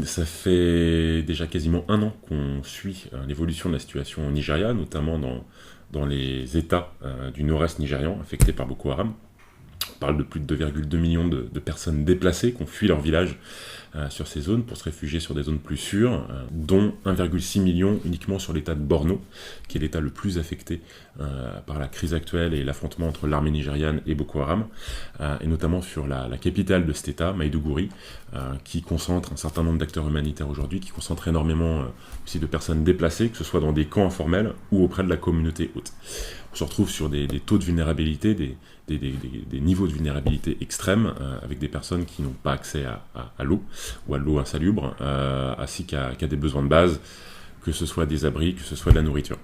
Ça fait déjà quasiment un an qu'on suit l'évolution de la situation au Nigeria, notamment dans les États du nord-est nigérian affectés par Boko Haram. On parle de plus de 2,2 millions de personnes déplacées qui ont fui leur village sur ces zones pour se réfugier sur des zones plus sûres, dont 1,6 million uniquement sur l'état de Borno, qui est l'état le plus affecté par la crise actuelle et l'affrontement entre l'armée nigériane et Boko Haram, et notamment sur la capitale de cet état, Maïdougouri, qui concentre un certain nombre d'acteurs humanitaires aujourd'hui, qui concentre énormément aussi de personnes déplacées, que ce soit dans des camps informels ou auprès de la communauté haute. On se retrouve sur des taux de vulnérabilité, des niveaux de vulnérabilité extrêmes, avec des personnes qui n'ont pas accès à l'eau, ou à l'eau insalubre, ainsi qu'à des besoins de base, que ce soit des abris, que ce soit de la nourriture.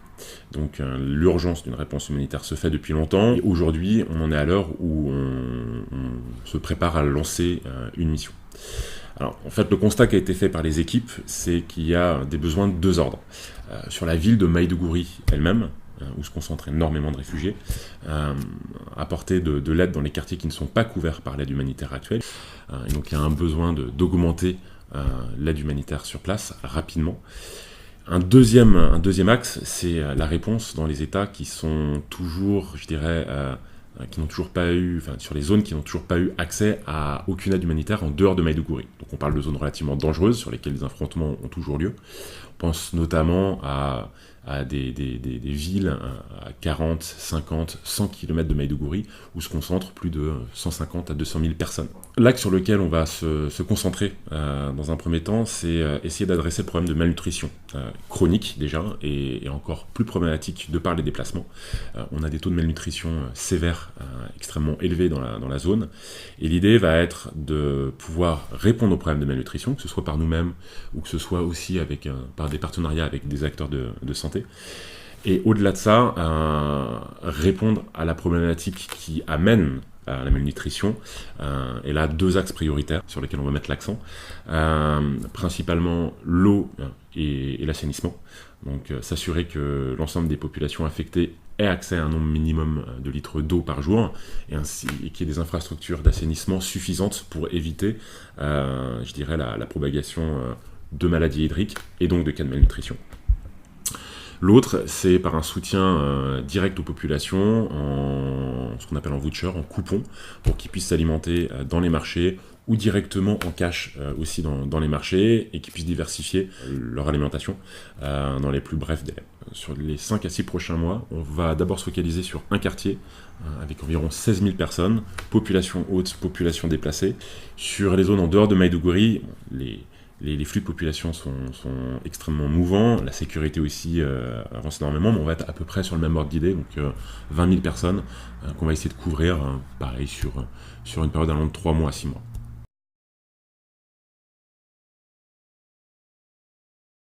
Donc l'urgence d'une réponse humanitaire se fait depuis longtemps, et aujourd'hui on en est à l'heure où on se prépare à lancer une mission. Alors, en fait, le constat qui a été fait par les équipes, c'est qu'il y a des besoins de deux ordres. Sur la ville de Maïdougouri elle-même, où se concentrent énormément de réfugiés, apporter de l'aide dans les quartiers qui ne sont pas couverts par l'aide humanitaire actuelle. Et donc il y a un besoin d'augmenter l'aide humanitaire sur place rapidement. Un deuxième axe, c'est la réponse dans les États qui sont toujours, je dirais, qui n'ont toujours pas eu, enfin sur les zones qui n'ont toujours pas eu accès à aucune aide humanitaire en dehors de Maïdougouri. Donc on parle de zones relativement dangereuses sur lesquelles les affrontements ont toujours lieu. On pense notamment à des villes à 40, 50, 100 km de Maïdougouri où se concentrent plus de 150 à 200 000 personnes. L'axe sur lequel on va se concentrer dans un premier temps, c'est essayer d'adresser le problème de malnutrition chronique déjà et encore plus problématique de par les déplacements. On a des taux de malnutrition sévères, extrêmement élevés dans la zone, et l'idée va être de pouvoir répondre aux problèmes de malnutrition, que ce soit par nous-mêmes ou que ce soit aussi par des partenariats avec des acteurs de santé. Et au-delà de ça, répondre à la problématique qui amène à la malnutrition. Et là, deux axes prioritaires sur lesquels on va mettre l'accent. Principalement l'eau et l'assainissement. Donc s'assurer que l'ensemble des populations affectées aient accès à un nombre minimum de litres d'eau par jour et qu'il y ait des infrastructures d'assainissement suffisantes pour éviter, je dirais, la propagation de maladies hydriques et donc de cas de malnutrition. L'autre, c'est par un soutien direct aux populations, ce qu'on appelle en voucher, en coupon, pour qu'ils puissent s'alimenter dans les marchés ou directement en cash aussi dans les marchés et qu'ils puissent diversifier leur alimentation dans les plus brefs délais. Sur les 5 à 6 prochains mois, on va d'abord se focaliser sur un quartier avec environ 16 000 personnes, population haute, population déplacée. Sur les zones en dehors de Maïdougouri, les flux de population sont extrêmement mouvants, la sécurité aussi avance énormément, mais on va être à peu près sur le même ordre d'idée, donc 20 000 personnes qu'on va essayer de couvrir, pareil, sur une période allant de 3 mois à 6 mois.